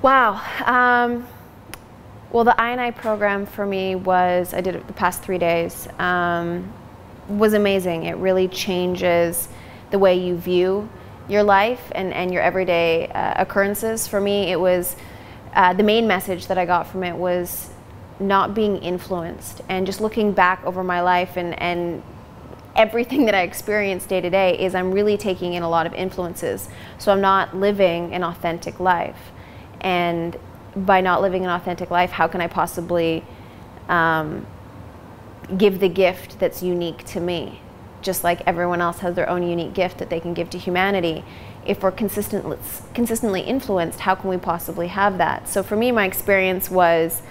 Wow. Well, the I&I program for me was, I did it the past 3 days, was amazing. It really changes the way you view your life and your everyday occurrences. For me, it was, the main message that I got from it was not being influenced, and just looking back over my life and everything that I experience day to day is I'm really taking in a lot of influences. So I'm not living an authentic life. And by not living an authentic life, how can I possibly give the gift that's unique to me? Just like everyone else has their own unique gift that they can give to humanity. If we're consistently influenced, how can we possibly have that? So for me, my experience was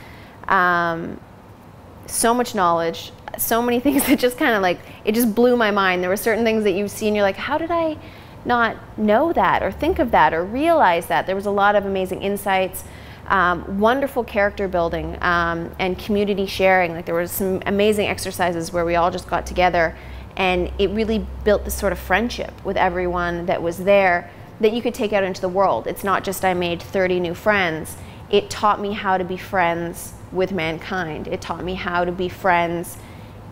so much knowledge, so many things that just kind of like, it just blew my mind. There were certain things that you see and you're like, how did I not know that or think of that or realize that? There was a lot of amazing insights, wonderful character building, and community sharing. Like there were some amazing exercises where we all just got together, and it really built this sort of friendship with everyone that was there that you could take out into the world. It's not just I made 30 new friends. It taught me how to be friends with mankind. It taught me how to be friends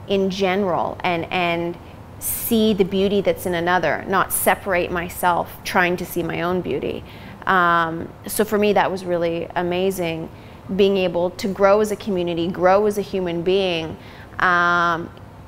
in general and see the beauty that's in another, not separate myself trying to see my own beauty. So for me, that was really amazing, being able to grow as a community, grow as a human being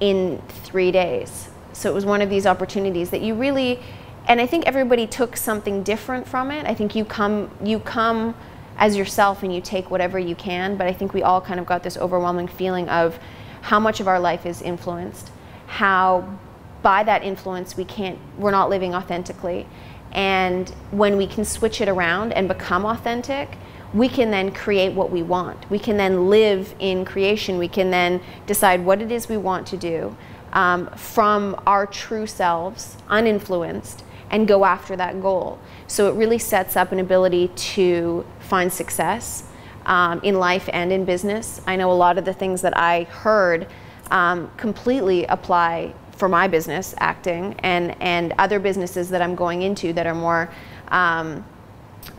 in 3 days. So it was one of these opportunities that you really, and I think everybody took something different from it. I think you come as yourself and you take whatever you can, but I think we all kind of got this overwhelming feeling of how much of our life is influenced, how by that influence we're not living authentically. And when we can switch it around and become authentic, we can then create what we want. We can then live in creation. We can then decide what it is we want to do from our true selves, uninfluenced, and go after that goal. So it really sets up an ability to find success in life and in business. I know a lot of the things that I heard completely apply for my business, acting, and other businesses that I'm going into that are more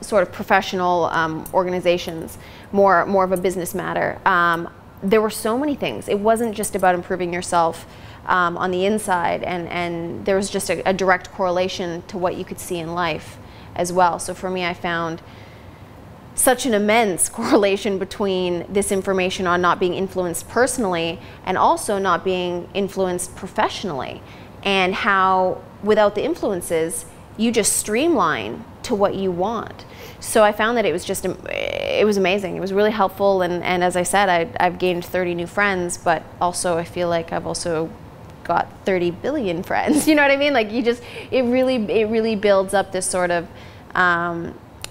sort of professional organizations, more of a business matter. There were so many things. It wasn't just about improving yourself on the inside, and there was just a direct correlation to what you could see in life as well. So for me, I found such an immense correlation between this information on not being influenced personally and also not being influenced professionally, and how without the influences you just streamline to what you want. So I found that it was just, it was amazing. It was really helpful, and as I said, I've gained 30 new friends, but also I feel like I've also got 30 billion friends. You know what I mean? Like you just, it really builds up this sort of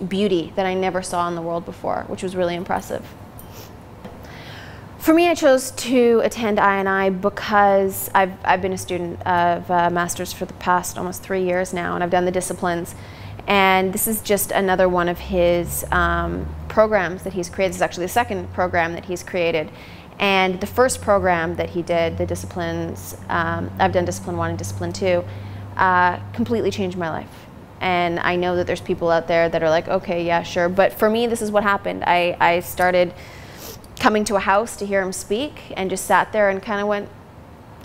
beauty that I never saw in the world before, which was really impressive. For me, I chose to attend I&I because I've been a student of Masters for the past almost 3 years now, and I've done the disciplines. And this is just another one of his programs that he's created. This is actually the second program that he's created. And the first program that he did, the disciplines, I've done Discipline 1 and Discipline 2, completely changed my life. And I know that there's people out there that are like, okay, yeah, sure. But for me, this is what happened. I started coming to a house to hear him speak and just sat there and kind of went,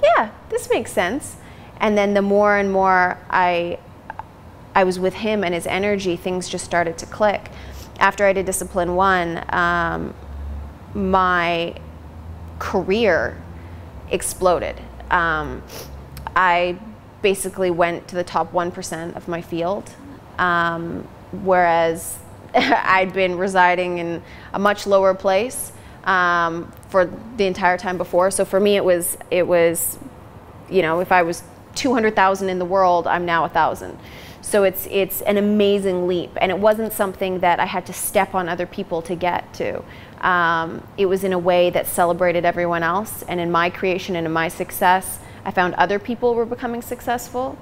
yeah, this makes sense. And then the more and more I was with him and his energy, things just started to click. After I did Discipline 1, my career exploded. I basically went to the top 1% of my field, whereas I'd been residing in a much lower place for the entire time before. So for me, it was, you know, if I was 200,000 in the world, I'm now 1,000. So it's an amazing leap, and it wasn't something that I had to step on other people to get to. It was in a way that celebrated everyone else, and in my creation and in my success, I found other people were becoming successful.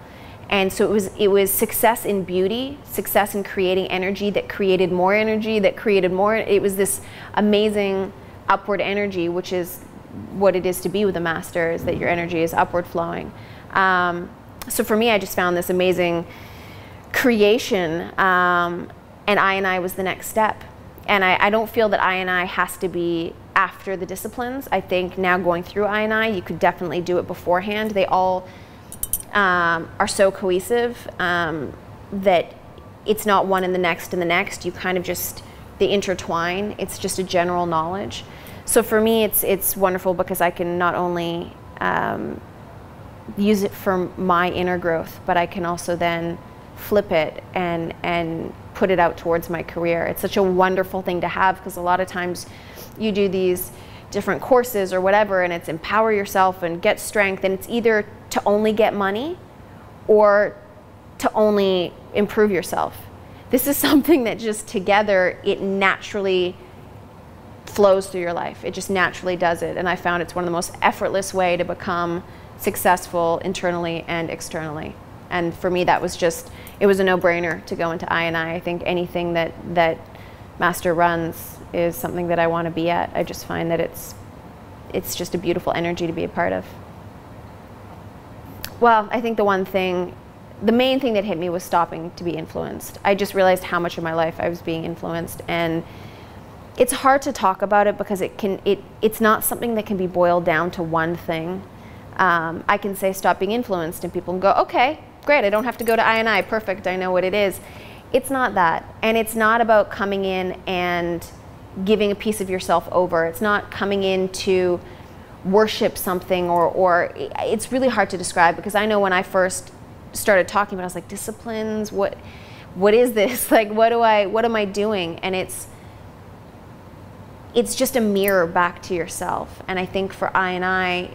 And so it was success in beauty, success in creating energy that created more energy, that created more. It was this amazing upward energy, which is what it is to be with a master, is that your energy is upward flowing. So for me, I just found this amazing creation, and I was the next step. And I don't feel that I has to be after the disciplines. I think now going through I, you could definitely do it beforehand. They all are so cohesive that it's not one and the next and the next. You kind of just, they intertwine. It's just a general knowledge. So for me, it's wonderful because I can not only use it for my inner growth, but I can also then flip it and put it out towards my career. It's such a wonderful thing to have, because a lot of times you do these different courses or whatever, and it's empower yourself and get strength, and it's either to only get money or to only improve yourself. This is something that just together, it naturally flows through your life. It just naturally does it. And I found it's one of the most effortless way to become successful internally and externally. And for me, that was just, it was a no-brainer to go into I. I think anything that Master runs is something that I want to be at. I just find that it's just a beautiful energy to be a part of. Well, I think the main thing that hit me was stopping to be influenced. I just realized how much of my life I was being influenced, and it's hard to talk about it because it's not something that can be boiled down to one thing. I can say stop being influenced, and people can go, okay, great, I don't have to go to I, perfect, I know what it is. It's not that, and it's not about coming in and giving a piece of yourself over. It's not coming in to worship something, or it's really hard to describe, because I know when I first started talking about it, I was like, disciplines, what is this? Like, what am I doing? And it's just a mirror back to yourself. And I think for I,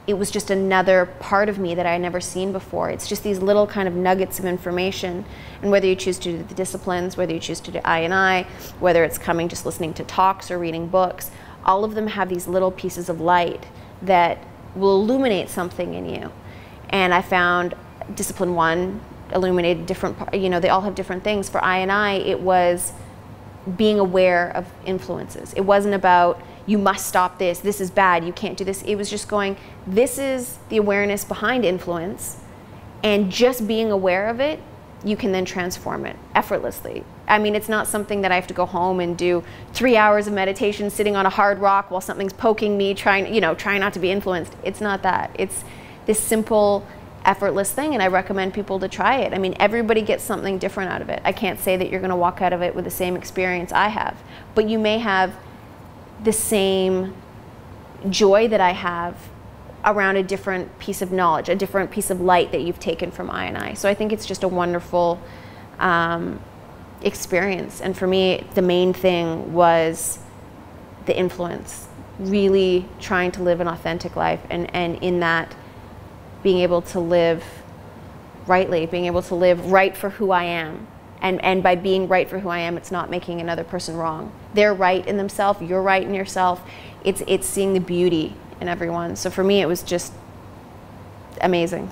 it was just another part of me that I had never seen before. It's just these little kind of nuggets of information. And whether you choose to do the disciplines, whether you choose to do I, whether it's coming just listening to talks or reading books, all of them have these little pieces of light that will illuminate something in you. And I found discipline 1 illuminated different, they all have different things. For I, it was being aware of influences. It wasn't about, you must stop this is bad, you can't do this. It was just going, this is the awareness behind influence, and just being aware of it, you can then transform it effortlessly. I mean, it's not something that I have to go home and do 3 hours of meditation sitting on a hard rock while something's poking me, trying not to be influenced. It's not that. It's this simple, effortless thing, and I recommend people to try it. I mean, everybody gets something different out of it. I can't say that you're going to walk out of it with the same experience I have, but you may have the same joy that I have around a different piece of knowledge, a different piece of light that you've taken from I. So I think it's just a wonderful experience. And for me, the main thing was the influence, really trying to live an authentic life, and in that, being able to live rightly, being able to live right for who I am. And by being right for who I am, it's not making another person wrong. They're right in themselves, you're right in yourself. It's seeing the beauty in everyone. So for me, it was just amazing.